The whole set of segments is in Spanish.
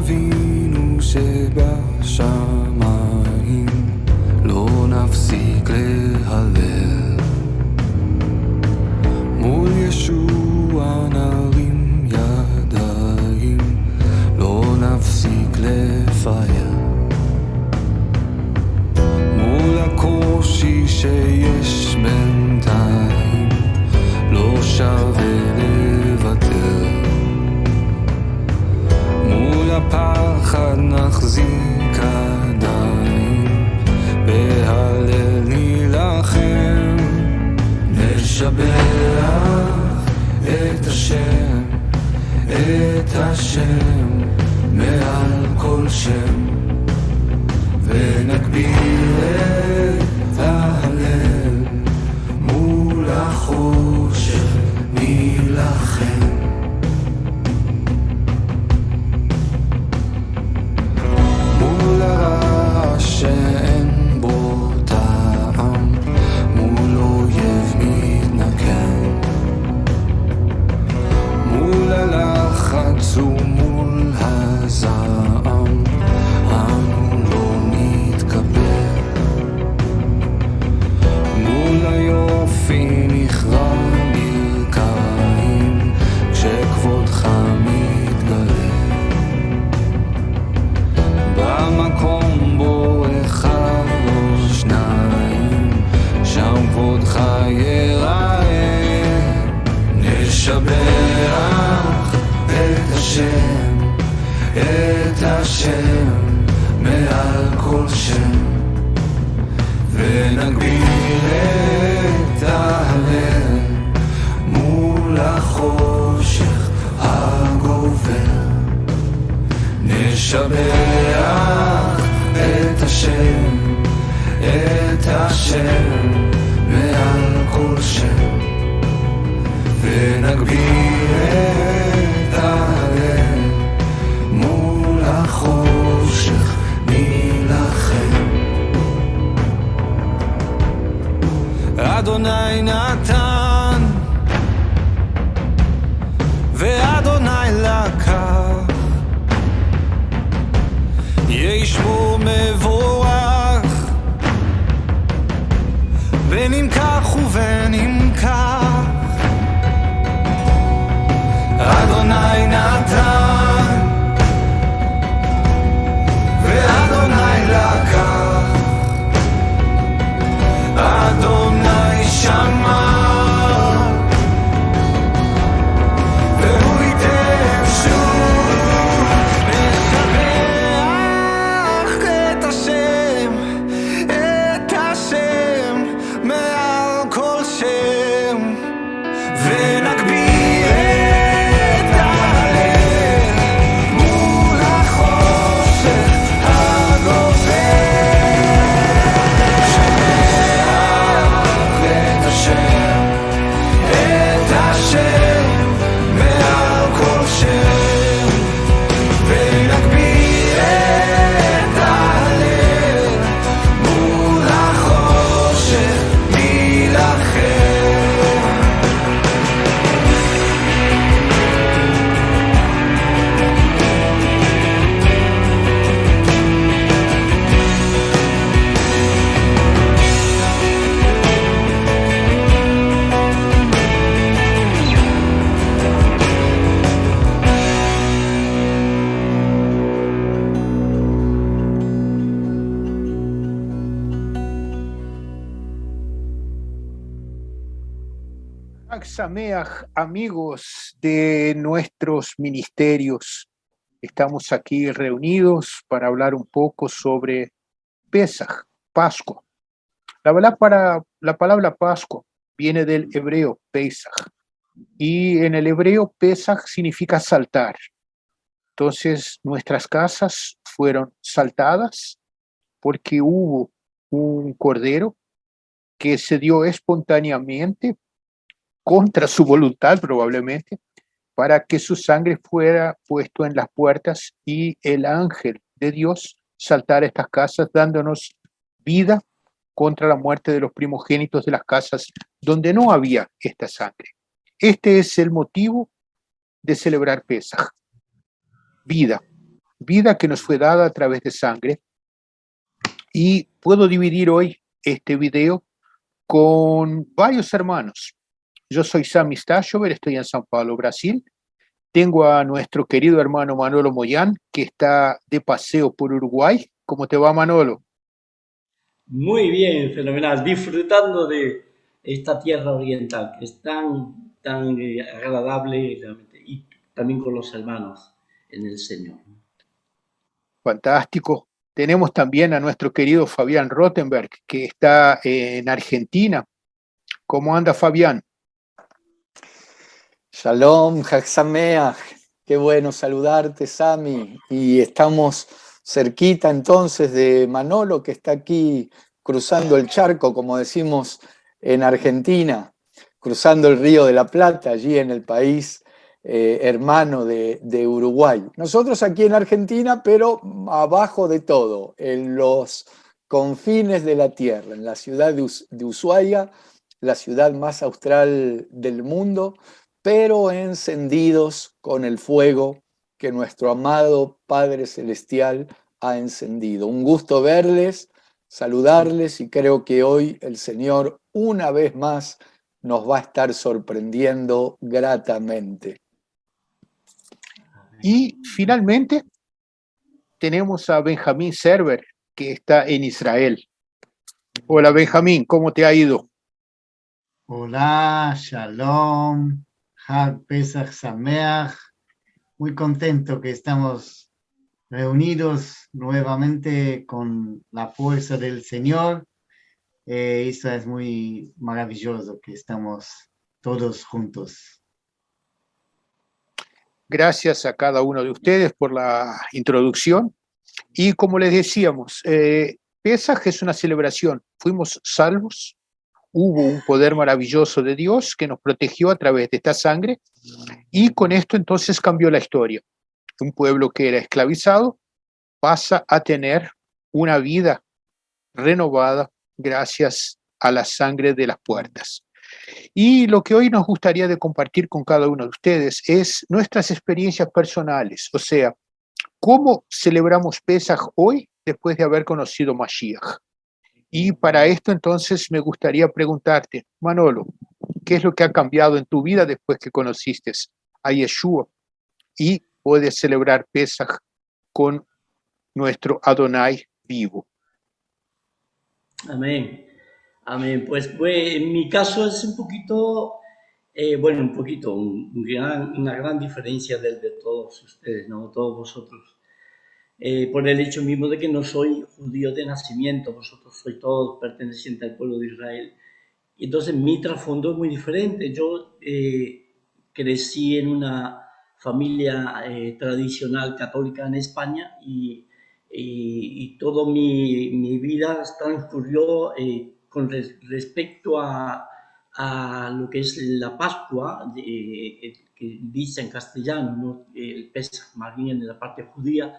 אבינו שבשמיים, לא נפסיק להלל. מול ישוע נרים ידיים, לא נפסיק לפעל. מול הקושי שיש בינתיים, לא שווה לוותר. מול הפחד נחזיק עדיין, בהלל נילחם. נשבח את השם, את השם מעל כל שם, ונגביר את ההלל. מול החושך נילחם. מול הרעש שאין בו טעם, מול אויב מתנקם, מול הלחץ ומול הזעם, אנו לא נתקבל. מול היופי נכרע ברכיים, כשכבודך מתגלה. במקום בו אחד או שניים, שם כבודך ייראה. נשבח את השם, את השם מעל כל שם, ונגביר את ההלל. מול החושך הגובר, נשבח את השם, את השם מעל כל שם, ונגביר את ההלל. מול החושך נילחם. אדוני נתן ואדוני לקח, יהי שמו מבורך, בין אם כך ובין אם כך. אדוני נתן ואדוני לקח, אדוני שמע והוא ייתן שוב. נשבח את השם, את השם מעל כל שם, ונגביר את ההלל. מול החושך הגובר, את השם, את השם מעל כל שם, ונגביר את ההלל. מול החושך נילחם. Chag Sameach, amigos de nuestros ministerios. Estamos aquí reunidos para hablar un poco sobre Pesaj, Pascua. La palabra Pascua viene del hebreo Pesaj, y en el hebreo Pesaj significa saltar. Entonces nuestras casas fueron saltadas porque hubo un cordero que se dio espontáneamente, contra su voluntad probablemente, para que su sangre fuera puesto en las puertas y el ángel de Dios saltara estas casas, dándonos vida contra la muerte de los primogénitos de las casas donde no había esta sangre. Este es el motivo de celebrar Pesaj, vida. vida que nos fue dada a través de sangre. Y puedo dividir hoy este video con varios hermanos. Yo soy Sammy Stashover, estoy en São Paulo, Brasil. Tengo a nuestro querido hermano Manolo Moyán, que está de paseo por Uruguay. ¿Cómo te va, Manolo? Muy bien, fenomenal. Disfrutando de esta tierra oriental que es tan agradable realmente, y también con los hermanos en el Señor. Fantástico. Tenemos también a nuestro querido Fabián Rottenberg, que está en Argentina. ¿Cómo anda, Fabián? Shalom, Chag Sameach, qué bueno saludarte, Sami. Y estamos cerquita entonces de Manolo, que está aquí cruzando el charco, como decimos en Argentina, cruzando el Río de la Plata, allí en el país hermano de Uruguay. Nosotros aquí en Argentina, pero abajo de todo, en los confines de la tierra, en la ciudad de Ushuaia, la ciudad más austral del mundo, pero encendidos con el fuego que nuestro amado Padre Celestial ha encendido. Un gusto verles, saludarles, y creo que hoy el Señor una vez más nos va a estar sorprendiendo gratamente. Y finalmente tenemos a Benjamín Server, que está en Israel. Hola, Benjamín, ¿cómo te ha ido? Hola, Shalom, Hag Pesach Sameach. Muy contento que estamos reunidos nuevamente con la fuerza del Señor. Eso es muy maravilloso que estamos todos juntos. Gracias a cada uno de ustedes por la introducción. Y como les decíamos, Pesaj es una celebración. Fuimos salvos, hubo un poder maravilloso de Dios que nos protegió a través de esta sangre, y con esto entonces cambió la historia. Un pueblo que era esclavizado pasa a tener una vida renovada gracias a la sangre de las puertas. Y lo que hoy nos gustaría de compartir con cada uno de ustedes es nuestras experiencias personales, o sea, cómo celebramos Pesaj hoy después de haber conocido Mashiach. Y para esto entonces me gustaría preguntarte, Manolo, ¿qué es lo que ha cambiado en tu vida después que conociste a Yeshua y puedes celebrar Pesaj con nuestro Adonai vivo? Amén. Amén. Pues en mi caso es un poquito, una gran diferencia del de todos ustedes, ¿no? Todos vosotros. Por el hecho mismo de que no soy judío de nacimiento, vosotros sois todos pertenecientes al pueblo de Israel. Y entonces mi trasfondo es muy diferente. Yo crecí en una familia tradicional católica en España y toda mi vida transcurrió con respecto a lo que es la Pascua, que dice en castellano, ¿no? El Pesach, más bien en la parte judía,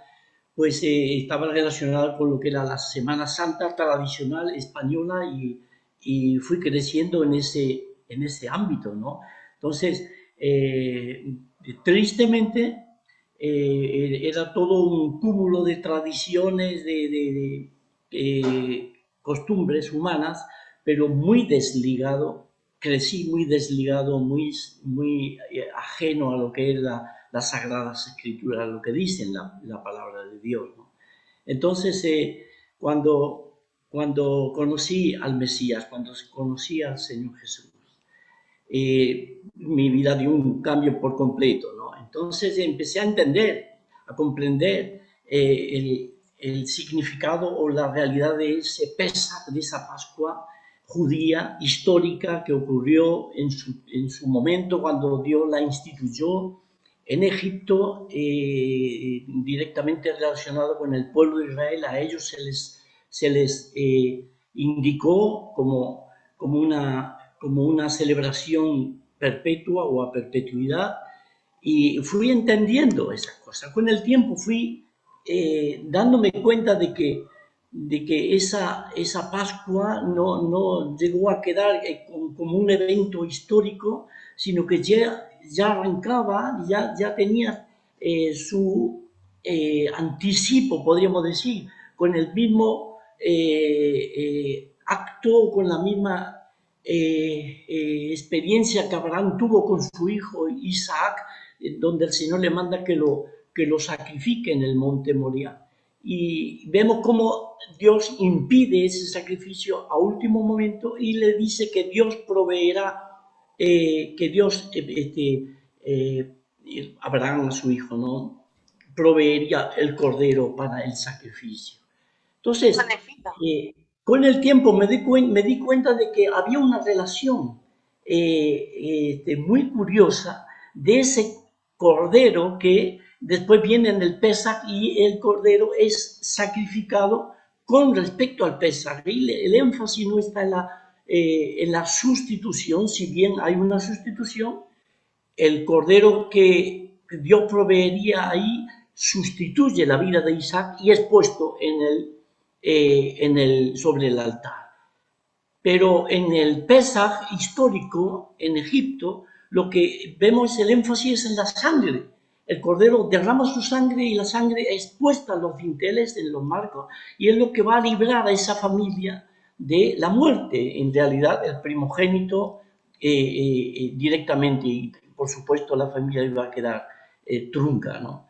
pues estaba relacionado con lo que era la Semana Santa tradicional española y fui creciendo en ese ámbito, ¿no? Entonces, tristemente, era todo un cúmulo de tradiciones, costumbres humanas, pero muy desligado, crecí muy desligado, muy ajeno a lo que es las Sagradas Escrituras, lo que dicen la palabra de Dios, ¿no? Entonces, cuando conocí al Mesías, cuando conocí al Señor Jesús, mi vida dio un cambio por completo, ¿no? Entonces empecé a entender, a comprender el significado o la realidad de ese Pesaj, de esa Pascua judía histórica que ocurrió en su momento cuando Dios la instituyó en Egipto, directamente relacionado con el pueblo de Israel. A ellos se les indicó como una celebración perpetua o a perpetuidad, y fui entendiendo esas cosas. Con el tiempo fui dándome cuenta de que esa Pascua no llegó a quedar como un evento histórico, sino que ya arrancaba, ya tenía anticipo, podríamos decir, con el mismo acto, con la misma experiencia que Abraham tuvo con su hijo Isaac, donde el Señor le manda que lo sacrifique en el monte Moriah. Y vemos cómo Dios impide ese sacrificio a último momento y le dice que Dios proveerá, que Dios, Abraham a su hijo, ¿no?, proveería el cordero para el sacrificio. Entonces, con el tiempo me di cuenta de que había una relación muy curiosa de ese cordero que después viene en el Pesaj, y el cordero es sacrificado con respecto al Pesaj. Y el énfasis no está en la sustitución, si bien hay una sustitución. El cordero que Dios proveería ahí sustituye la vida de Isaac y es puesto sobre el altar. Pero en el Pesaj histórico, en Egipto, lo que vemos es el énfasis en la sangre. El cordero derrama su sangre y la sangre es puesta en los dinteles, en los marcos, y es lo que va a librar a esa familia de la muerte. En realidad, el primogénito directamente, y por supuesto la familia iba a quedar trunca, ¿no?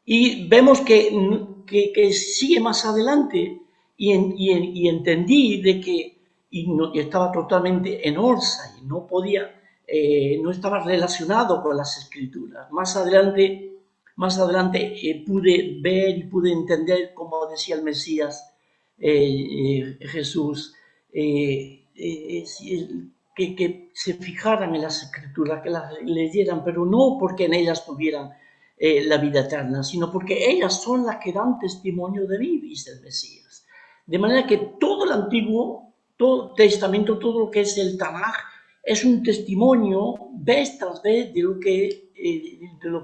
Y vemos que sigue más adelante y entendí de que y estaba totalmente en Orsa y no podía, no estaba relacionado con las escrituras. Más adelante pude ver y pude entender, como decía el Mesías, Jesús, que se fijaran en las escrituras, que las leyeran, pero no porque en ellas tuvieran la vida eterna, sino porque ellas son las que dan testimonio de mí, dice el Mesías. De manera que todo el Antiguo Testamento, todo lo que es el Tanaj, es un testimonio vez tras vez de lo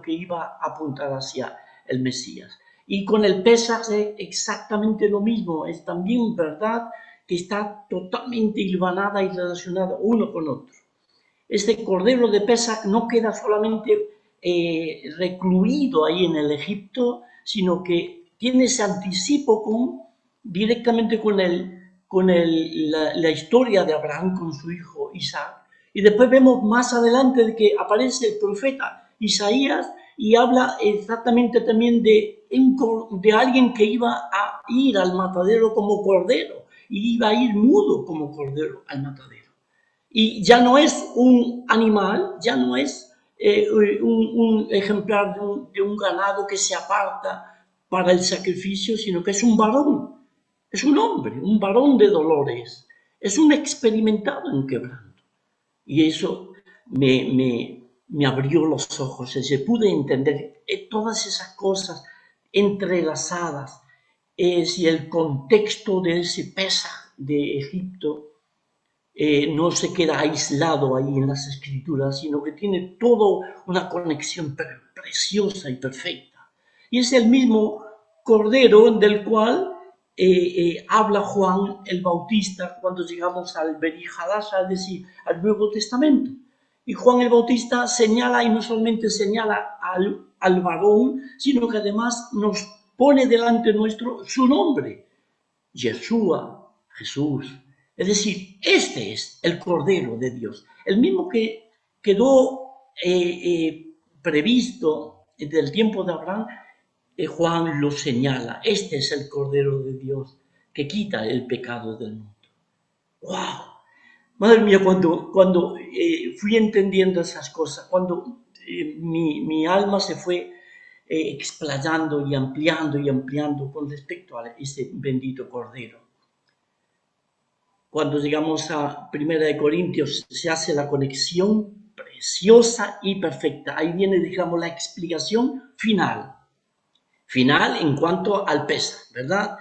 que iba a apuntar hacia el Mesías. Y con el Pesaj es exactamente lo mismo, es también verdad que está totalmente hilvanada y relacionada uno con otro. Este cordero de Pesaj no queda solamente recluido ahí en el Egipto, sino que tiene ese anticipo directamente con la historia de Abraham con su hijo Isaac. Y después vemos más adelante de que aparece el profeta Isaías y habla exactamente también de alguien que iba a ir al matadero como cordero, y iba a ir mudo como cordero al matadero. Y ya no es un animal, ya no es un ejemplar de un ganado que se aparta para el sacrificio, sino que es un varón. Es un hombre, un varón de dolores, es un experimentado en quebranto. Y eso me abrió los ojos, se pude entender todas esas cosas entrelazadas. Si el contexto de ese Pesaj de Egipto no se queda aislado ahí en las escrituras, sino que tiene toda una conexión preciosa y perfecta. Y es el mismo cordero del cual habla Juan el Bautista cuando llegamos al Beri Hadasha, es decir, al Nuevo Testamento. Y Juan el Bautista señala, y no solamente señala al varón, sino que además nos pone delante nuestro su nombre, Yeshua, Jesús. Es decir, este es el Cordero de Dios, el mismo que quedó previsto desde el tiempo de Abraham. Juan lo señala, este es el Cordero de Dios que quita el pecado del mundo. ¡Wow! Madre mía, cuando fui entendiendo esas cosas, cuando mi alma se fue explayando y ampliando con respecto a ese bendito Cordero. Cuando llegamos a 1 Corintios, se hace la conexión preciosa y perfecta. Ahí viene, digamos, la explicación final en cuanto al Pesaj, ¿verdad?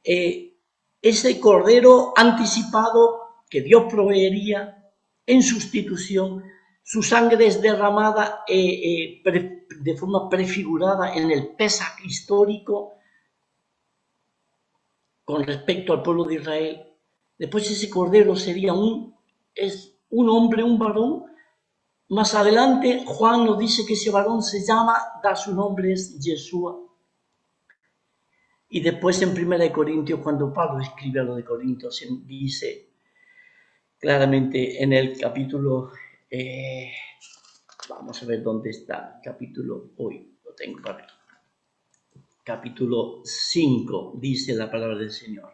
Ese cordero anticipado que Dios proveería en sustitución, su sangre es derramada de forma prefigurada en el Pesaj histórico con respecto al pueblo de Israel. Después ese cordero sería un hombre, un varón. Más adelante Juan nos dice que ese varón da su nombre, es Yeshua. Y después en 1 Corintios, cuando Pablo escribe a los de Corintios, dice claramente en el capítulo, vamos a ver dónde está el capítulo, hoy lo tengo para aquí. Capítulo 5, dice la palabra del Señor.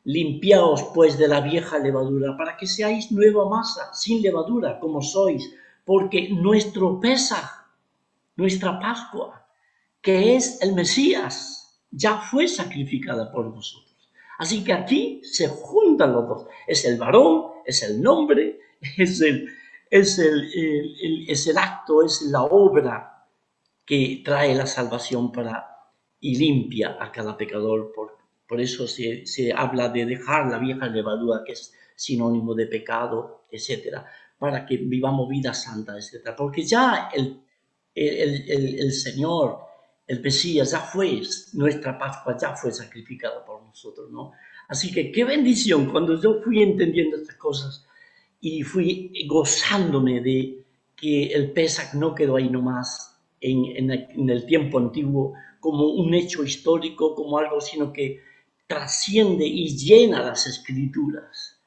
Limpiaos pues de la vieja levadura, para que seáis nueva masa, sin levadura, como sois, porque nuestro Pesaj, nuestra Pascua, que es el Mesías, ya fue sacrificada por vosotros. Así que aquí se juntan los dos. Es el varón, es el nombre, es el acto, es la obra que trae la salvación y limpia a cada pecador. Por eso se habla de dejar la vieja levadura, que es sinónimo de pecado, etcétera, para que vivamos vida santa, etcétera. Porque ya el Señor, el Mesías, ya fue, nuestra Pascua ya fue sacrificada por nosotros, ¿no? Así que qué bendición cuando yo fui entendiendo estas cosas y fui gozándome de que el Pesaj no quedó ahí nomás en el tiempo antiguo como un hecho histórico, como algo, sino que trasciende y llena las Escrituras.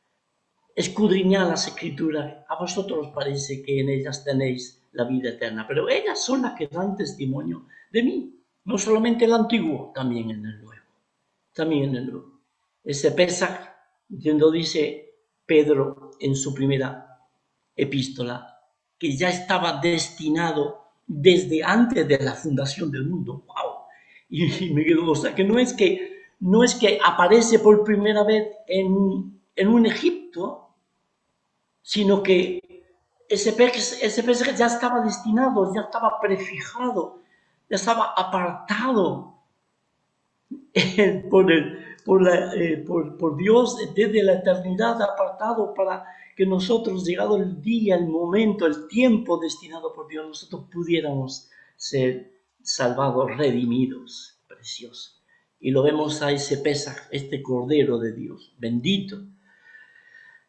Escudriñad las Escrituras, a vosotros os parece que en ellas tenéis la vida eterna, pero ellas son las que dan testimonio de mí, no solamente el antiguo, también en el nuevo, también en el nuevo. Ese Pesaj, lo dice Pedro en su primera epístola, que ya estaba destinado desde antes de la fundación del mundo. ¡Wow! Y me quedo, o sea, que no es que aparece por primera vez en un Egipto, sino que ese Pesaj ya estaba destinado, ya estaba prefijado, ya estaba apartado por Dios desde la eternidad, apartado para que nosotros, llegado el día, el momento, el tiempo destinado por Dios, nosotros pudiéramos ser salvados, redimidos. Precioso. Y lo vemos a ese Pesaj, este Cordero de Dios, bendito.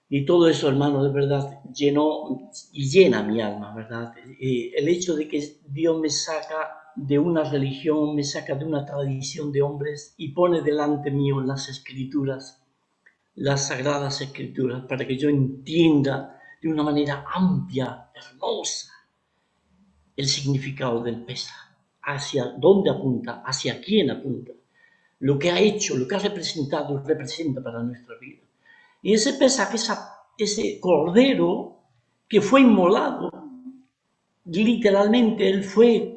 Y todo eso, hermano, de verdad, llenó y llena mi alma, ¿verdad? El hecho de que Dios me saca de una religión, me saca de una tradición de hombres y pone delante mío las Escrituras, las Sagradas Escrituras, para que yo entienda de una manera amplia, hermosa, el significado del Pesaj, hacia dónde apunta, hacia quién apunta, lo que ha hecho, lo que ha representado, representa para nuestra vida. Y ese Pesaj, ese cordero que fue inmolado, literalmente él fue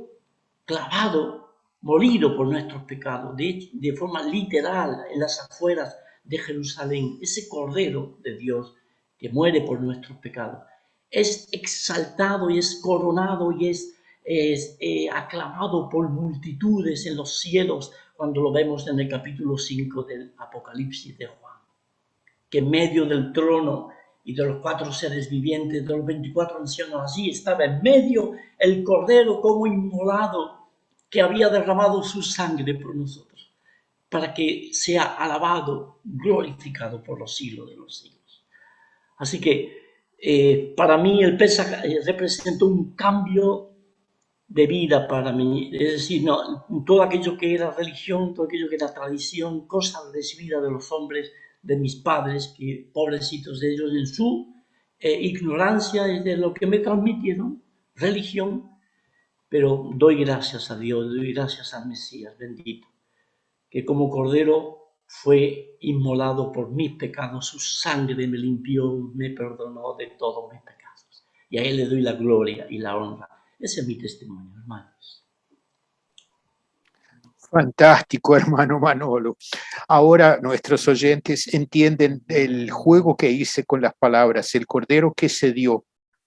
clavado, molido por nuestros pecados, de forma literal en las afueras de Jerusalén. Ese cordero de Dios que muere por nuestros pecados es exaltado y es coronado y es aclamado por multitudes en los cielos cuando lo vemos en el capítulo 5 del Apocalipsis de Juan, que en medio del trono y de los 4 seres vivientes, de los 24 ancianos, allí estaba en medio el Cordero como inmolado, que había derramado su sangre por nosotros, para que sea alabado, glorificado por los siglos de los siglos. Así que para mí el Pesaj representó un cambio de vida para mí, es decir, no, todo aquello que era religión, todo aquello que era tradición, cosas recibidas de los hombres, de mis padres, que pobrecitos de ellos en su ignorancia de lo que me transmitieron, religión, pero doy gracias a Dios, doy gracias al Mesías bendito, que como cordero fue inmolado por mis pecados, su sangre me limpió, me perdonó de todos mis pecados, y a Él le doy la gloria y la honra. Ese es mi testimonio, hermanos. Fantástico, hermano Manolo. Ahora nuestros oyentes entienden el juego que hice con las palabras, el cordero que se dio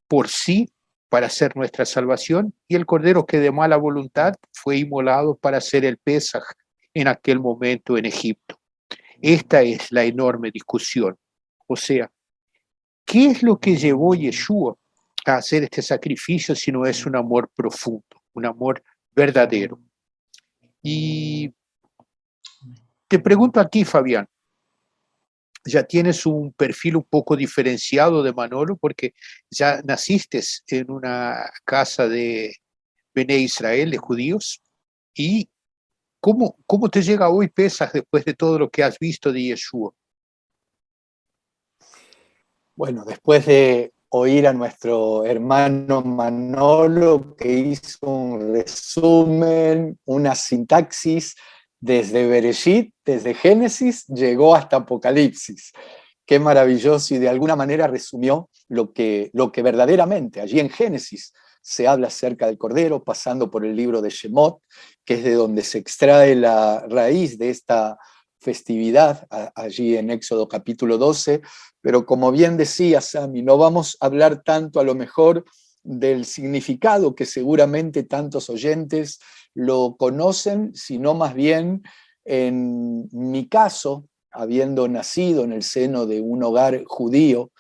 por sí para hacer nuestra salvación y el cordero que de mala voluntad fue inmolado para hacer el Pesaj en aquel momento en Egipto. Esta es la enorme discusión. O sea, ¿qué es lo que llevó Yeshua a hacer este sacrificio si no es un amor profundo, un amor verdadero? Y te pregunto a ti, Fabián, ya tienes un perfil un poco diferenciado de Manolo porque ya naciste en una casa de Bene Israel, de judíos, y ¿Cómo te llega hoy Pesaj después de todo lo que has visto de Yeshua? Bueno, después de oír a nuestro hermano Manolo, que hizo un resumen, una sintaxis desde Bereshit, desde Génesis, llegó hasta Apocalipsis. Qué maravilloso, y de alguna manera resumió lo que verdaderamente allí en Génesis se habla acerca del Cordero, pasando por el libro de Shemot, que es de donde se extrae la raíz de esta festividad, allí en Éxodo capítulo 12. Pero como bien decía Sami, no vamos a hablar tanto a lo mejor del significado, que seguramente tantos oyentes lo conocen, sino más bien, en mi caso, habiendo nacido en el seno de un hogar judío,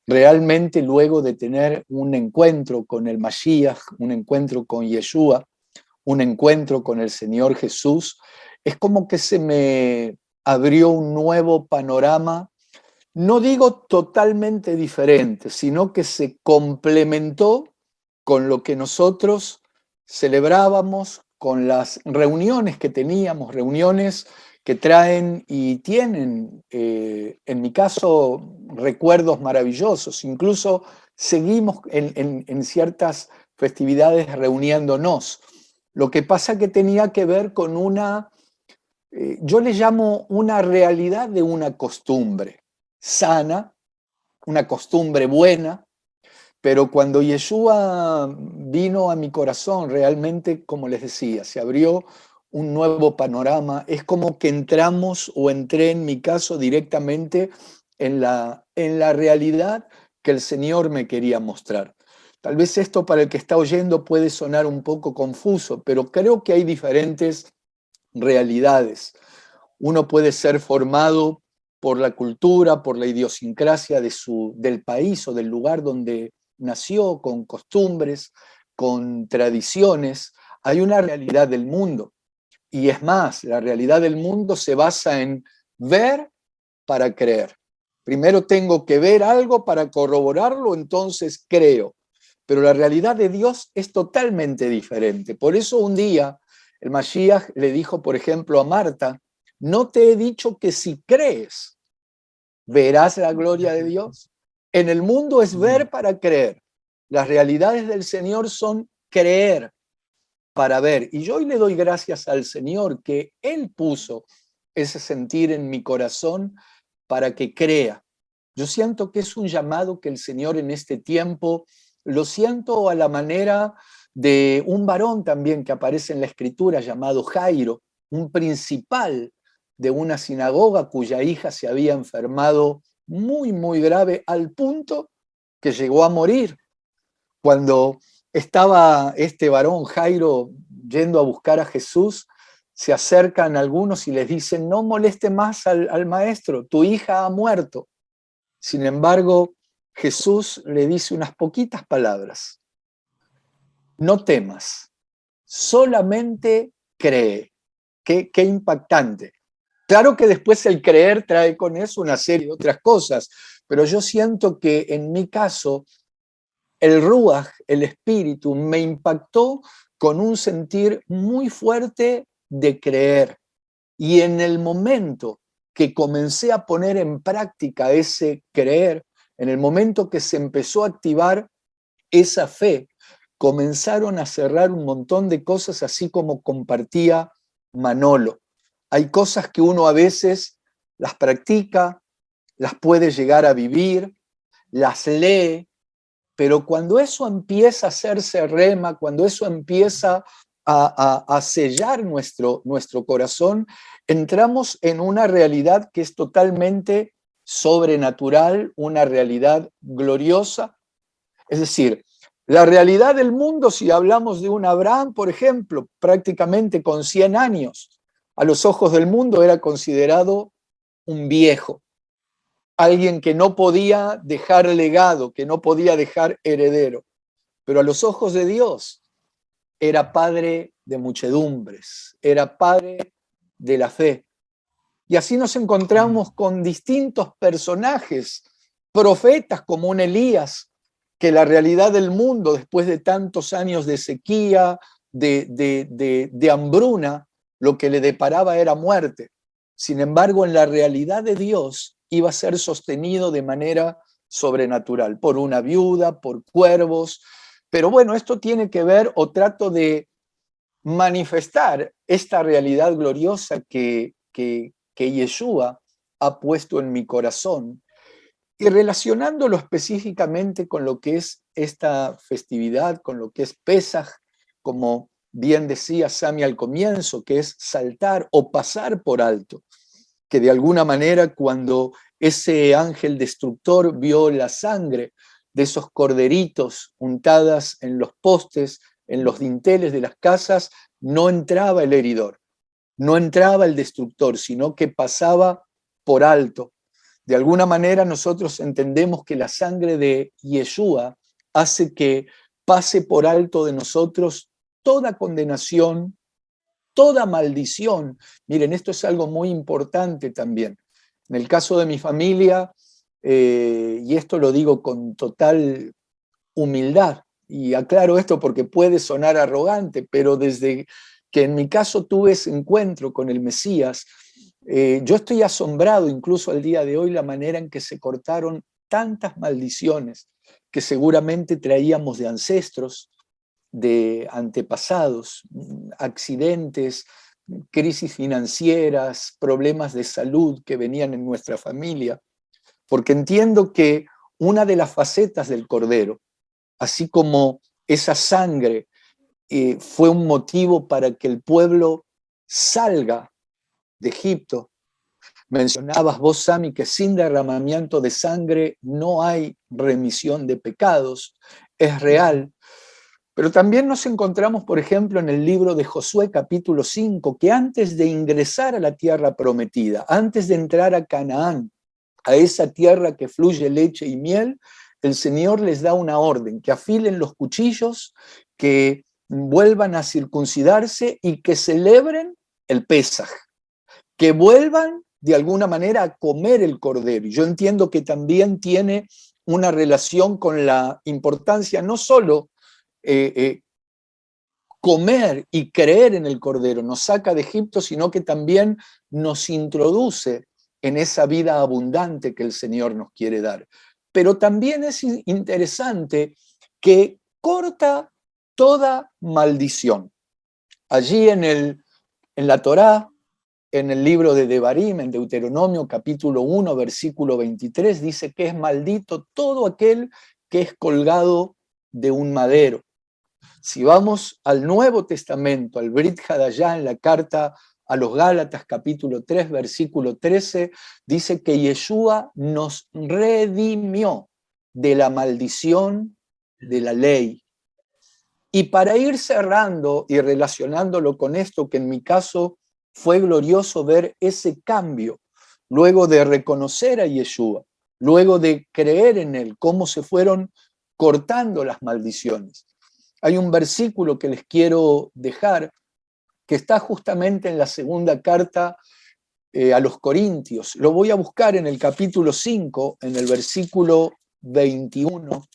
realmente luego de tener un encuentro con el Mashiach, un encuentro con Yeshua, un encuentro con el Señor Jesús, es como que se me abrió un nuevo panorama, no digo totalmente diferente, sino que se complementó con lo que nosotros celebrábamos, con las reuniones que teníamos, reuniones que traen y tienen, en mi caso, recuerdos maravillosos. Incluso seguimos en ciertas festividades reuniéndonos. Lo que pasa que tenía que ver con una, yo le llamo una realidad de una costumbre sana, una costumbre buena, pero cuando Yeshua vino a mi corazón, realmente, como les decía, se abrió un nuevo panorama. Es como que entramos, o entré en mi caso directamente en la realidad que el Señor me quería mostrar. Tal vez esto para el que está oyendo puede sonar un poco confuso, pero creo que hay diferentes realidades. Uno puede ser formado por la cultura, por la idiosincrasia del país o del lugar donde nació, con costumbres, con tradiciones. Hay una realidad del mundo. Y es más, la realidad del mundo se basa en ver para creer. Primero tengo que ver algo para corroborarlo, entonces creo. Pero la realidad de Dios es totalmente diferente. Por eso un día el Mashiach le dijo, por ejemplo, a Marta: ¿no te he dicho que si crees, verás la gloria de Dios? En el mundo es ver para creer. Las realidades del Señor son creer para ver. Y yo hoy le doy gracias al Señor que Él puso ese sentir en mi corazón para que crea. Yo siento que es un llamado que el Señor en este tiempo, lo siento a la manera de un varón también que aparece en la Escritura llamado Jairo, un principal de una sinagoga cuya hija se había enfermado muy, muy grave, al punto que llegó a morir. Cuando estaba este varón Jairo yendo a buscar a Jesús, se acercan algunos y les dicen: no moleste más al maestro, tu hija ha muerto. Sin embargo, Jesús le dice unas poquitas palabras: no temas, solamente cree. Qué impactante. Claro que después el creer trae con eso una serie de otras cosas, pero yo siento que en mi caso el Ruach, el espíritu, me impactó con un sentir muy fuerte de creer. Y en el momento que comencé a poner en práctica ese creer, en el momento que se empezó a activar esa fe, comenzaron a cerrar un montón de cosas, así como compartía Manolo. Hay cosas que uno a veces las practica, las puede llegar a vivir, las lee, pero cuando eso empieza a hacerse rema, cuando eso empieza a sellar nuestro corazón, entramos en una realidad que es totalmente sobrenatural, una realidad gloriosa. Es decir, la realidad del mundo, si hablamos de un Abraham, por ejemplo, prácticamente con 100 años, a los ojos del mundo era considerado un viejo, alguien que no podía dejar legado, que no podía dejar heredero, pero a los ojos de Dios era padre de muchedumbres, era padre de la fe. Y así nos encontramos con distintos personajes, profetas como un Elías, que la realidad del mundo, después de tantos años de sequía, de hambruna, lo que le deparaba era muerte. Sin embargo, en la realidad de Dios iba a ser sostenido de manera sobrenatural, por una viuda, por cuervos. Pero bueno, esto tiene que ver, o trato de manifestar esta realidad gloriosa que Yeshua ha puesto en mi corazón, y relacionándolo específicamente con lo que es esta festividad, con lo que es Pesaj, como bien decía Sami al comienzo, que es saltar o pasar por alto, que de alguna manera cuando ese ángel destructor vio la sangre de esos corderitos untadas en los postes, en los dinteles de las casas, no entraba el heridor, no entraba el destructor, sino que pasaba por alto. De alguna manera nosotros entendemos que la sangre de Yeshua hace que pase por alto de nosotros toda condenación, toda maldición. Miren, esto es algo muy importante también. En el caso de mi familia, y esto lo digo con total humildad, y aclaro esto porque puede sonar arrogante, pero desde que en mi caso tuve ese encuentro con el Mesías, yo estoy asombrado incluso al día de hoy la manera en que se cortaron tantas maldiciones que seguramente traíamos de ancestros, de antepasados, accidentes, crisis financieras, problemas de salud que venían en nuestra familia, porque entiendo que una de las facetas del Cordero, así como esa sangre fue un motivo para que el pueblo salga de Egipto. Mencionabas vos, Sami, que sin derramamiento de sangre no hay remisión de pecados. Es real. Pero también nos encontramos, por ejemplo, en el libro de Josué, capítulo 5, que antes de ingresar a la tierra prometida, antes de entrar a Canaán, a esa tierra que fluye leche y miel, el Señor les da una orden, que afilen los cuchillos, que vuelvan a circuncidarse y que celebren el Pesaj, que vuelvan de alguna manera a comer el cordero. Y yo entiendo que también tiene una relación con la importancia no solo comer y creer en el cordero, nos saca de Egipto, sino que también nos introduce en esa vida abundante que el Señor nos quiere dar. Pero también es interesante que corta toda maldición. Allí en la Torá, en el libro de Devarim, en Deuteronomio capítulo 1, versículo 23, dice que es maldito todo aquel que es colgado de un madero. Si vamos al Nuevo Testamento, al Brit Hadayá, en la carta a los Gálatas capítulo 3, versículo 13, dice que Yeshua nos redimió de la maldición de la ley. Y para ir cerrando y relacionándolo con esto, que en mi caso fue glorioso ver ese cambio, luego de reconocer a Yeshua, luego de creer en él, cómo se fueron cortando las maldiciones. Hay un versículo que les quiero dejar, que está justamente en la segunda carta a los Corintios. Lo voy a buscar en el capítulo 5, en el versículo 21.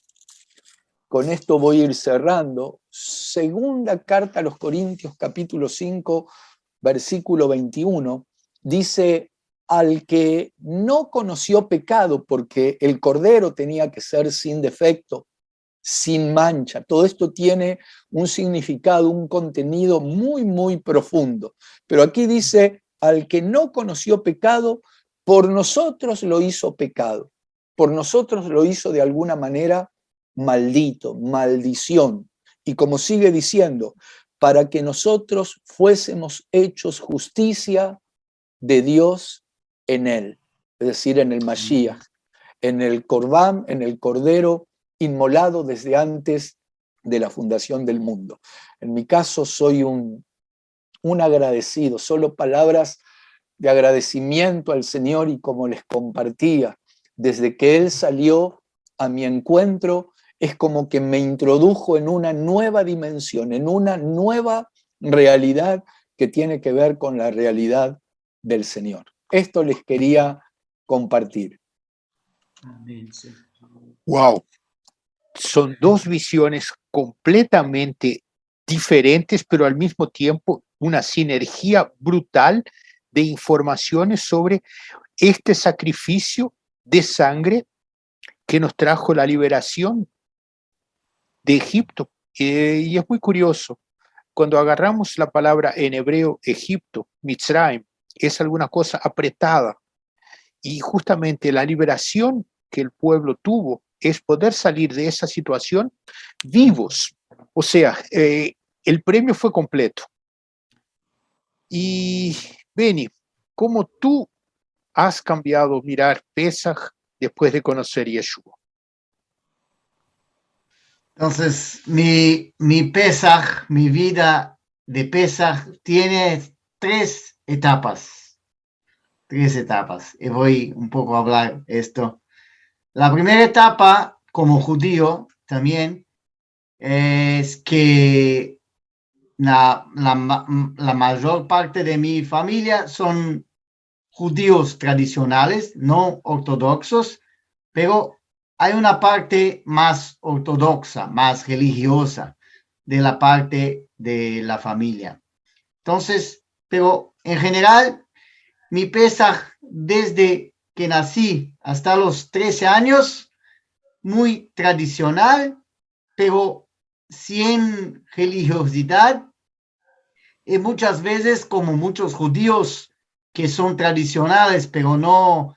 Con esto voy a ir cerrando. Segunda carta a los Corintios, capítulo 5, versículo 21, dice: al que no conoció pecado, porque el cordero tenía que ser sin defecto, sin mancha. Todo esto tiene un significado, un contenido muy, muy profundo. Pero aquí dice: al que no conoció pecado, por nosotros lo hizo pecado. Por nosotros lo hizo de alguna manera maldito, maldición. Y como sigue diciendo, para que nosotros fuésemos hechos justicia de Dios en él, es decir, en el Mashiach, en el Corbán, en el Cordero inmolado desde antes de la fundación del mundo. En mi caso soy un agradecido, solo palabras de agradecimiento al Señor, y como les compartía, desde que Él salió a mi encuentro, es como que me introdujo en una nueva dimensión, en una nueva realidad que tiene que ver con la realidad del Señor. Esto les quería compartir. Amén. ¡Wow! Son dos visiones completamente diferentes, pero al mismo tiempo una sinergia brutal de informaciones sobre este sacrificio de sangre que nos trajo la liberación de Egipto. Y es muy curioso, cuando agarramos la palabra en hebreo Egipto, Mitzrayim, es alguna cosa apretada. Y justamente la liberación que el pueblo tuvo es poder salir de esa situación vivos. O sea, el premio fue completo. Y Beni, ¿cómo tú has cambiado mirar Pesaj después de conocer Yeshua? Entonces, mi Pesaj, mi vida de Pesaj tiene tres etapas. Y voy un poco a hablar esto. La primera etapa, como judío también, es que la mayor parte de mi familia son judíos tradicionales, no ortodoxos, pero hay una parte más ortodoxa, más religiosa de la parte de la familia. Entonces, pero en general, mi Pesaj desde que nací hasta los 13 años, muy tradicional, pero sin religiosidad, y muchas veces como muchos judíos que son tradicionales, pero no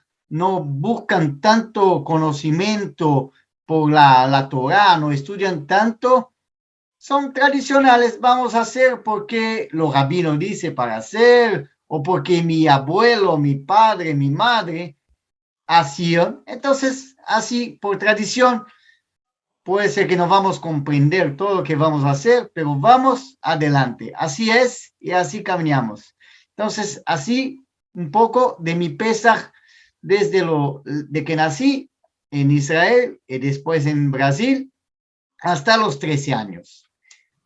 buscan tanto conocimiento por la Torá, no estudian tanto, son tradicionales, vamos a hacer porque los rabinos dicen para hacer, o porque mi abuelo, mi padre, mi madre hacían. Entonces, así por tradición, puede ser que no vamos a comprender todo lo que vamos a hacer, pero vamos adelante. Así es y así caminamos. Entonces, así un poco de mi Pesaj desde de que nací en Israel y después en Brasil hasta los 13 años.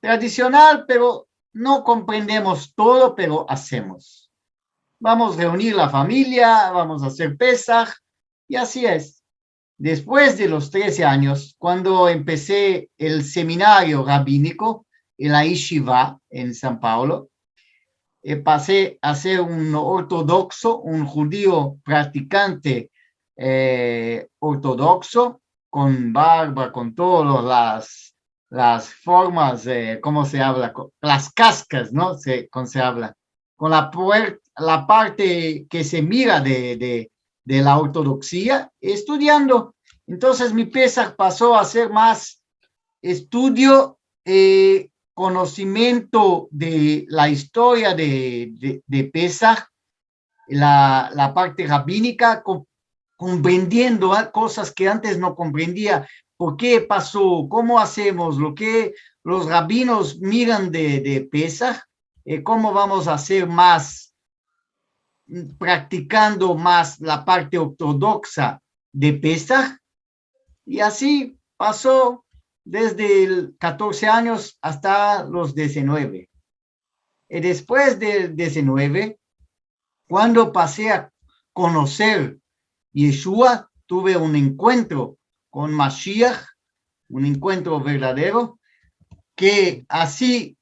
Tradicional, pero no comprendemos todo, pero hacemos. Vamos a reunir la familia, vamos a hacer Pesaj y así es. Después de los 13 años, cuando empecé el seminario rabínico en la Yeshiva en San Paulo, pasé a ser un ortodoxo, un judío practicante ortodoxo, con barba, con todas las formas, ¿cómo se habla? Las cascas, ¿no? ¿Cómo se habla? Con la parte que se mira de la ortodoxia, estudiando. Entonces mi Pesaj pasó a ser más estudio, conocimiento de la historia de Pesaj, la parte rabínica, comprendiendo cosas que antes no comprendía. ¿Por qué pasó? ¿Cómo hacemos? Lo que los rabinos miran de Pesaj, ¿cómo vamos a hacer más? Practicando más la parte ortodoxa de Pesaj, y así pasó desde el 14 años hasta los 19. Y después del 19, cuando pasé a conocer Yeshua, tuve un encuentro con Mashiach, un encuentro verdadero, que así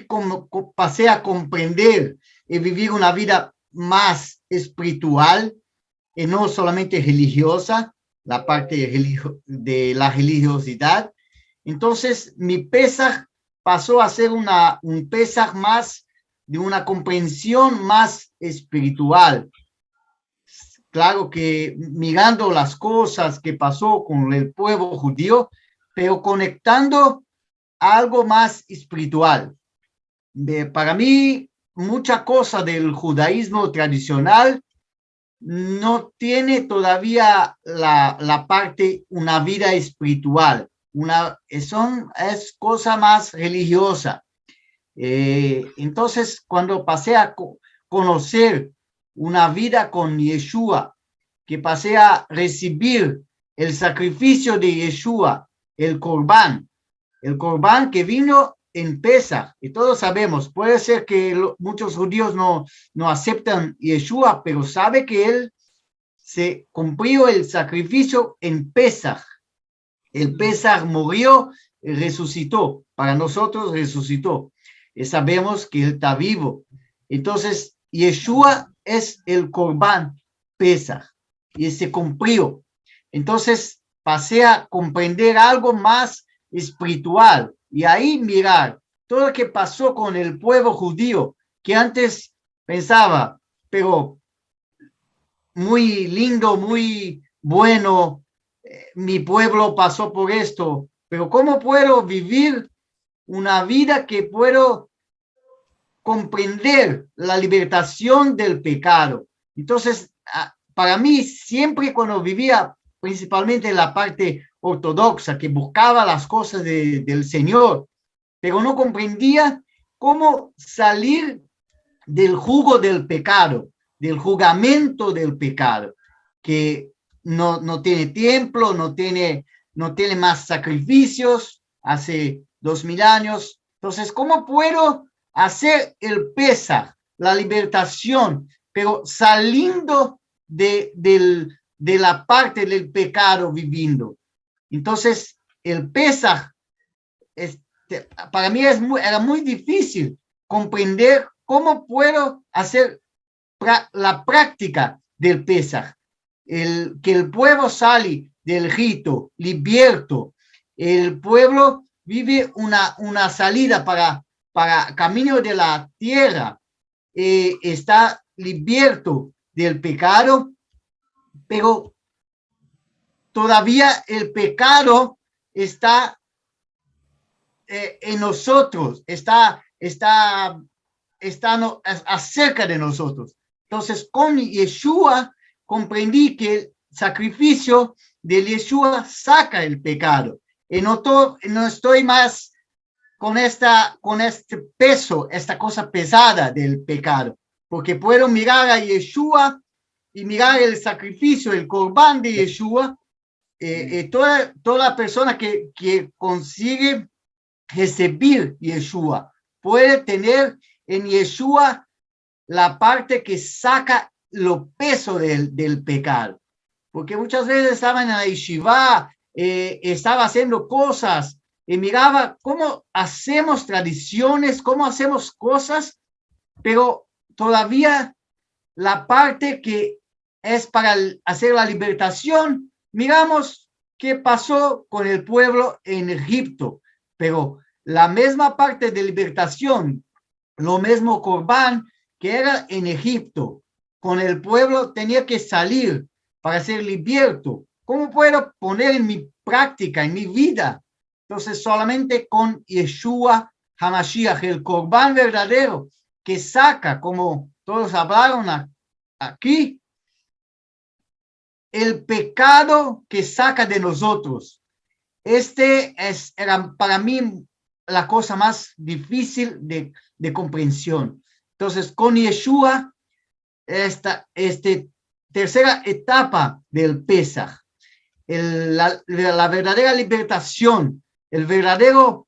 como pasé a comprender y vivir una vida más espiritual y no solamente religiosa, la parte de la religiosidad. Entonces mi Pesaj pasó a ser un Pesaj más de una comprensión más espiritual. Claro que mirando las cosas que pasó con el pueblo judío, pero conectando a algo más espiritual. Para mí, mucha cosa del judaísmo tradicional no tiene todavía la parte, una vida espiritual, es cosa más religiosa. Entonces, cuando pasé a conocer una vida con Yeshua, que pasé a recibir el sacrificio de Yeshua, el Corbán que vino en Pesaj, y todos sabemos, puede ser que muchos judíos no aceptan Yeshua, pero sabe que él se cumplió el sacrificio en Pesaj. El Pesaj murió y resucitó, para nosotros resucitó. y sabemos que Él está vivo. Entonces, Yeshua es el Corbán Pesaj y se cumplió. Entonces, pasé a comprender algo más espiritual y ahí mirar todo lo que pasó con el pueblo judío, que antes pensaba, pero muy lindo, muy bueno, mi pueblo pasó por esto, pero ¿cómo puedo vivir una vida que puedo comprender la libertación del pecado? Entonces, para mí, siempre cuando vivía principalmente en la parte ortodoxa, que buscaba las cosas del Señor, pero no comprendía cómo salir del jugo del pecado, del jugamento del pecado, que no tiene templo, no tiene más sacrificios hace 2000 años. Entonces, ¿cómo puedo hacer el Pesaj, la libertación, pero saliendo de la parte del pecado viviendo? Entonces, el Pesaj, para mí era muy difícil comprender cómo puedo hacer la práctica del Pesaj, que el pueblo sale del Egipto, liberto, el pueblo vive una salida para camino de la tierra, está liberto del pecado, pero todavía el pecado está en nosotros, está acerca de nosotros. Entonces, con Yeshua comprendí que el sacrificio de Yeshua saca el pecado. Y no estoy más con este peso, esta cosa pesada del pecado, porque puedo mirar a Yeshua y mirar el sacrificio, el corbán de Yeshua. Toda persona que consigue recibir Yeshua puede tener en Yeshua la parte que saca lo peso del pecado. Porque muchas veces estaba en la yeshiva, estaba haciendo cosas y miraba cómo hacemos tradiciones, cómo hacemos cosas, pero todavía la parte que es para hacer la libertación, miramos qué pasó con el pueblo en Egipto, pero la misma parte de libertación, lo mismo Corbán que era en Egipto, con el pueblo tenía que salir para ser liberto. ¿Cómo puedo poner en mi práctica, en mi vida? Entonces solamente con Yeshua HaMashiach, el Corbán verdadero, que saca, como todos hablaron aquí, el pecado que saca de nosotros. Era para mí la cosa más difícil de comprensión. Entonces, con Yeshua, esta tercera etapa del Pesaj, la verdadera libertación, el verdadero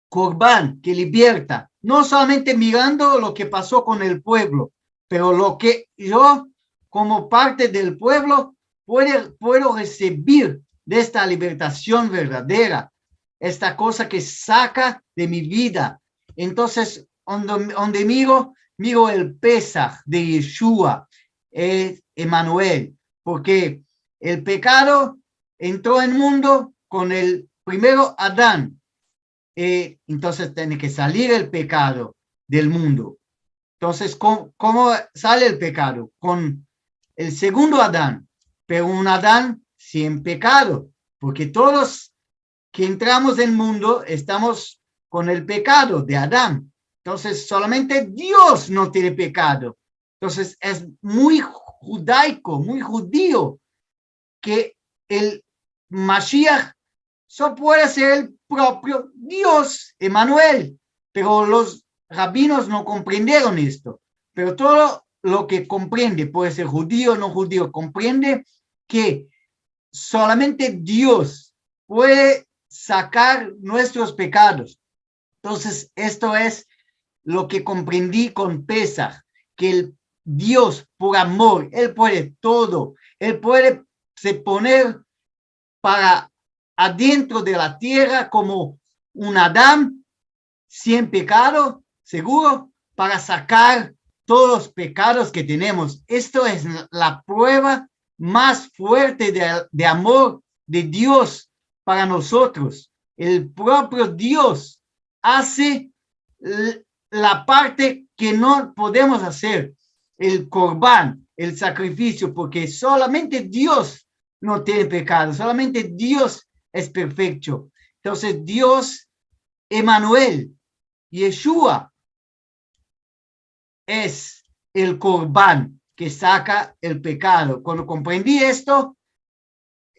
Corbán que liberta, no solamente mirando lo que pasó con el pueblo, pero lo que yo, como parte del pueblo, puedo recibir de esta libertación verdadera, esta cosa que saca de mi vida. Entonces, donde miro el Pesaj de Yeshua, Emmanuel, porque el pecado entró en el mundo con el primero Adán. Entonces tiene que salir el pecado del mundo. Entonces, ¿cómo sale el pecado? Con el segundo Adán, pero un Adán sin pecado, porque todos que entramos en el mundo estamos con el pecado de Adán. Entonces, solamente Dios no tiene pecado. Entonces, es muy judaico, muy judío, que el Mashiach solo puede ser el propio Dios, Emmanuel. Pero los rabinos no comprendieron esto. Pero todo lo que comprende, puede ser judío o no judío, comprende que solamente Dios puede sacar nuestros pecados. Entonces, esto es lo que comprendí con Pesaj, que el Dios, por amor, Él puede todo. Él puede se poner para adentro de la tierra como un Adán sin pecado, seguro para sacar todos los pecados que tenemos. Esto es la prueba más fuerte de amor de Dios para nosotros. El propio Dios hace la parte que no podemos hacer, el corbán, el sacrificio, porque solamente Dios no tiene pecado, solamente Dios es perfecto. Entonces Dios, Emmanuel, Yeshua, es el corbán que saca el pecado. Cuando comprendí esto,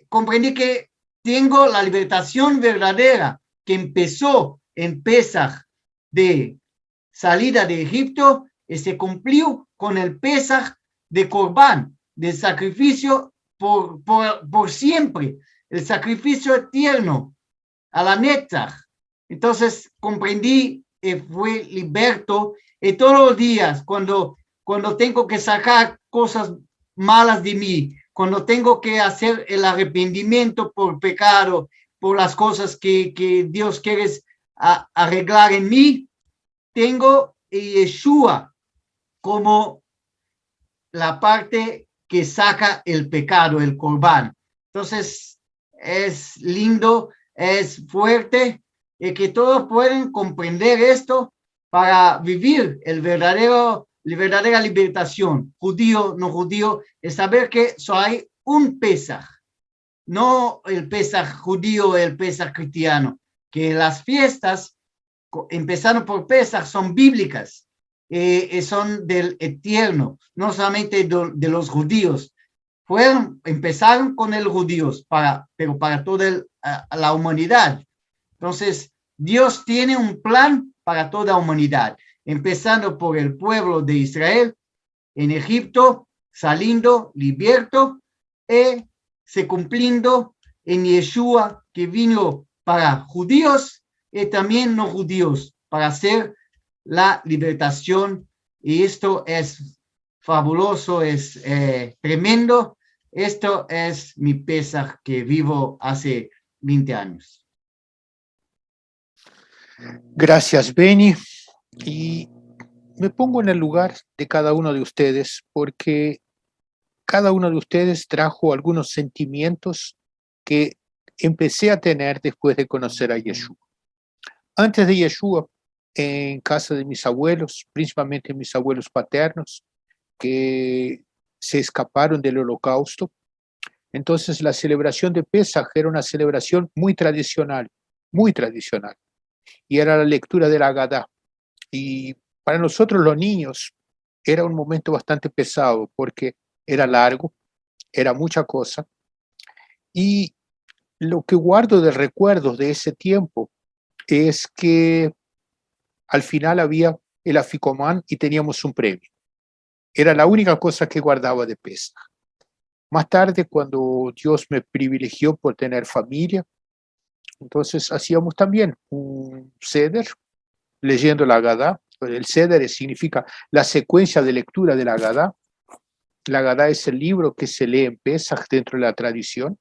comprendí que tengo la liberación verdadera que empezó en Pesaj de salida de Egipto y se cumplió con el Pesaj de Corbán, de sacrificio por siempre, el sacrificio eterno a la Netzach. Entonces comprendí y fui liberto, y todos los días cuando tengo que sacar cosas malas de mí, cuando tengo que hacer el arrepentimiento por pecado, por las cosas que Dios quiere arreglar en mí, tengo Yeshua como la parte que saca el pecado, el corbán. Entonces, es lindo, es fuerte, y que todos pueden comprender esto para vivir la verdadera liberación, judío, no judío, es saber que solo hay un Pesaj, no el Pesaj judío, el Pesaj cristiano, que las fiestas, empezando por Pesaj, son bíblicas, son del eterno, no solamente de los judíos. Empezaron con los judíos, pero para toda la humanidad. Entonces, Dios tiene un plan para toda la humanidad, empezando por el pueblo de Israel en Egipto, saliendo liberto, y se cumpliendo en Yeshua, que vino para judíos y también no judíos, para hacer la liberación. Y esto es fabuloso, es tremendo. Esto es mi Pesaj que vivo hace 20 años. Gracias, Benny. Y me pongo en el lugar de cada uno de ustedes porque cada uno de ustedes trajo algunos sentimientos que empecé a tener después de conocer a Yeshua. Antes de Yeshua, en casa de mis abuelos, principalmente mis abuelos paternos, que se escaparon del holocausto, entonces la celebración de Pesaj era una celebración muy tradicional, y era la lectura de la Agadá. Y para nosotros los niños era un momento bastante pesado porque era largo, era mucha cosa, y lo que guardo de recuerdos de ese tiempo es que al final había el Afikoman y teníamos un premio. Era la única cosa que guardaba de Pesaj. Más tarde, cuando Dios me privilegió por tener familia, entonces hacíamos también un seder, leyendo la Agadá. El seder significa la secuencia de lectura de la Agadá. La Agadá es el libro que se lee en Pesaj dentro de la tradición.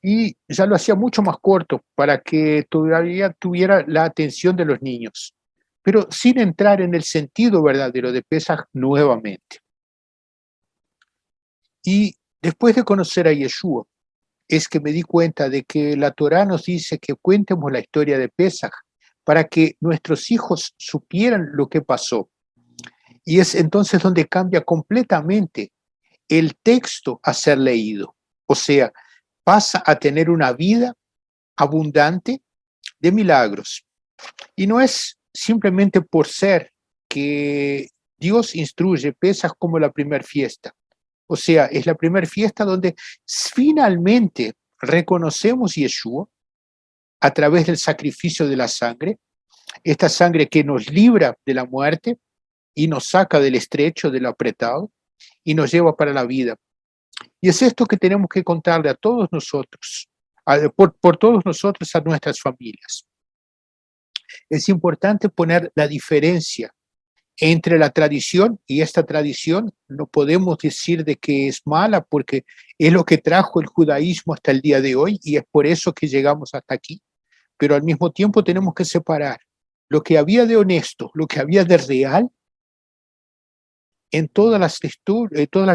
Y ya lo hacía mucho más corto para que todavía tuviera la atención de los niños, pero sin entrar en el sentido verdadero de Pesaj nuevamente. Y después de conocer a Yeshua, es que me di cuenta de que la Torá nos dice que cuentemos la historia de Pesaj para que nuestros hijos supieran lo que pasó. Y es entonces donde cambia completamente el texto a ser leído. O sea, pasa a tener una vida abundante de milagros. Y no es simplemente por ser que Dios instruye Pesaj como la primera fiesta. O sea, es la primera fiesta donde finalmente reconocemos Yeshua a través del sacrificio de la sangre, esta sangre que nos libra de la muerte y nos saca del estrecho, del apretado, y nos lleva para la vida. Y es esto que tenemos que contarle a todos nosotros, por todos nosotros, a nuestras familias. Es importante poner la diferencia entre la tradición, y esta tradición no podemos decir de que es mala, porque es lo que trajo el judaísmo hasta el día de hoy, y es por eso que llegamos hasta aquí. Pero al mismo tiempo tenemos que separar lo que había de honesto, lo que había de real en todas las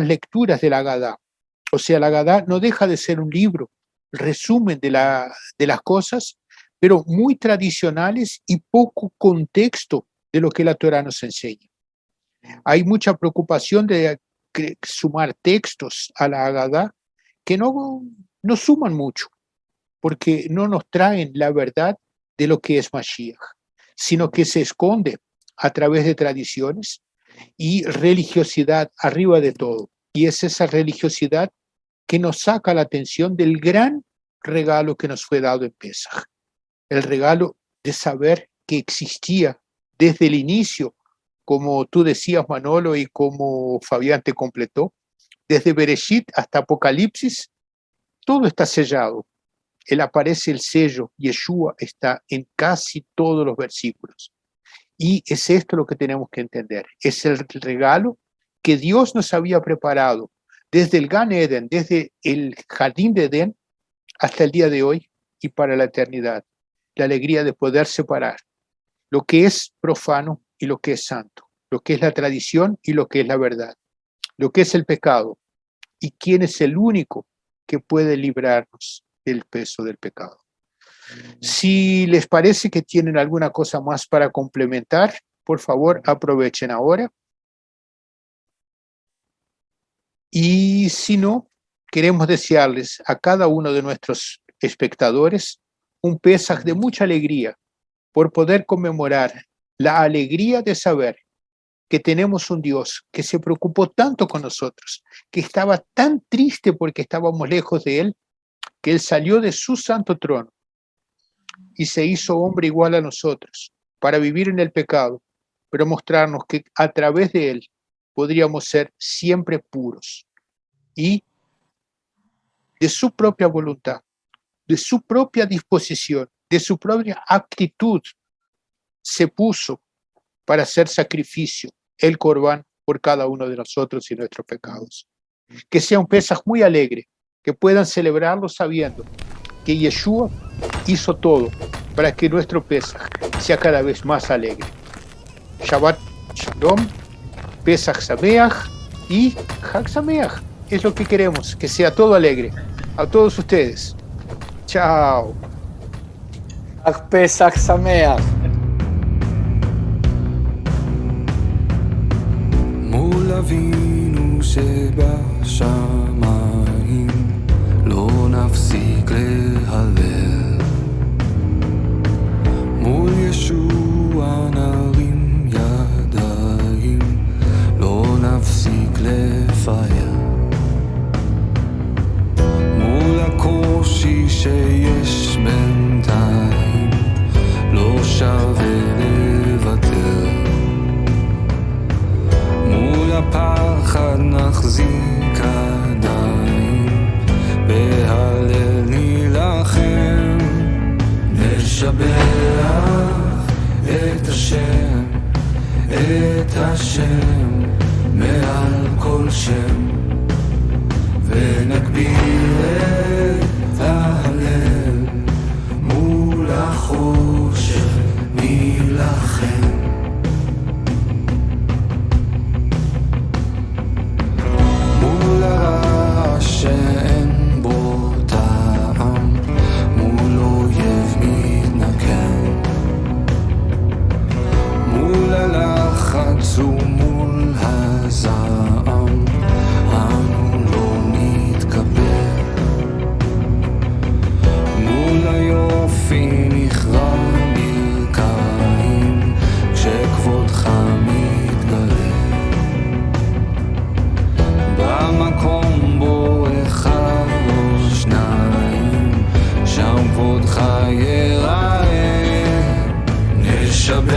lecturas de la Agadá. O sea, la Agadá no deja de ser un libro, resumen de las cosas, pero muy tradicionales y poco contexto de lo que la Torá nos enseña. Hay mucha preocupación de sumar textos a la Agadá que no suman mucho, porque no nos traen la verdad de lo que es Mashiach, sino que se esconde a través de tradiciones y religiosidad arriba de todo. Y es esa religiosidad que nos saca la atención del gran regalo que nos fue dado en Pesaj. El regalo de saber que existía desde el inicio, como tú decías, Manolo, y como Fabián te completó, desde Bereshit hasta Apocalipsis, todo está sellado. Él aparece el sello, Yeshua está en casi todos los versículos. Y es esto lo que tenemos que entender. Es el regalo que Dios nos había preparado desde el Gan Eden, desde el Jardín de Edén, hasta el día de hoy y para la eternidad. La alegría de poder separar lo que es profano y lo que es santo, lo que es la tradición y lo que es la verdad, lo que es el pecado y quién es el único que puede librarnos del peso del pecado. Si les parece que tienen alguna cosa más para complementar, por favor, aprovechen ahora. Y si no, queremos desearles a cada uno de nuestros espectadores un Pesaj de mucha alegría por poder conmemorar la alegría de saber que tenemos un Dios que se preocupó tanto con nosotros, que estaba tan triste porque estábamos lejos de Él, que Él salió de su santo trono y se hizo hombre igual a nosotros para vivir en el pecado, pero mostrarnos que a través de Él podríamos ser siempre puros y de su propia voluntad, de su propia disposición, de su propia actitud, se puso para hacer sacrificio, el Corbán, por cada uno de nosotros y nuestros pecados. Que sea un Pesaj muy alegre, que puedan celebrarlo sabiendo que Yeshua hizo todo para que nuestro Pesaj sea cada vez más alegre. Shabbat Shalom, Pesaj Sameach y Hag Sameach. Es lo que queremos, que sea todo alegre. A todos ustedes. Chao. Hag Pesach Sameach. מול אבינו שבשמיים לא נפסיק להלל, מול ישוע נרים ידיים, לא נפסיק לפעל, מול הקושי שיש בינתיים לא שווה לוותר, מול הפחד נחזיק עדיין, בהלל נילחם, נשבח את השם, את השם מעל כל שם, ונגביר את ההלל, מול החושך נילחם. שאין בו טעם, מול אויב מתנקם, מול הלחץ ומול הזעם, אנו לא נתקבל, מול היופי נכרע ברכיים, כשכבודך מתגלה, במקום בו אחד או שניים, שם כבודך ייראה, נשבח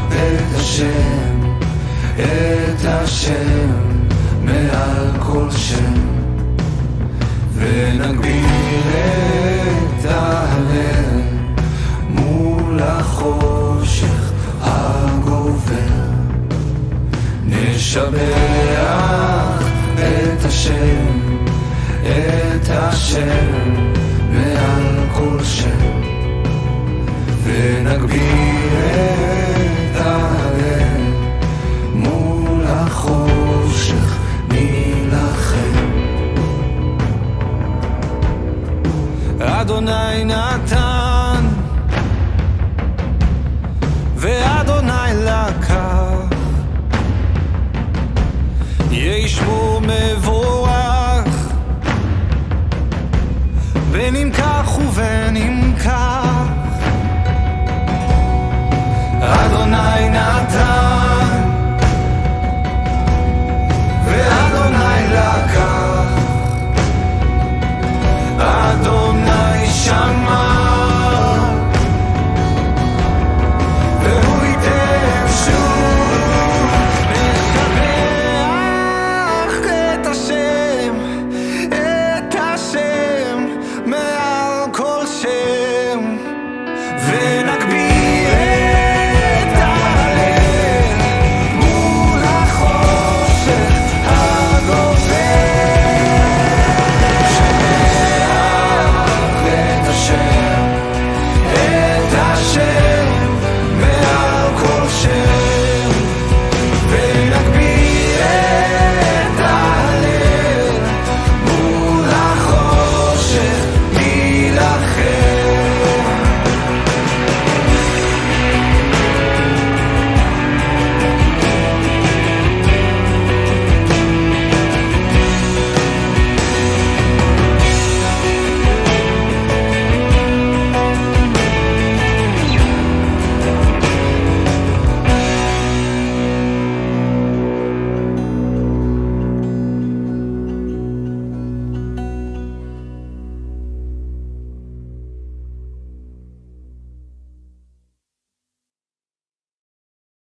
את השם, את השם מעל כל שם, ונגביר את ההלל מול החושך הגובר, נשבח את השם, את השם מעל כל שם, ונגביר את הלב מול החושך נילחם. אדוני נתן ואדוני לקח, יהי שמו מבורך בין אם כך ובין אם כך. אדוני נתן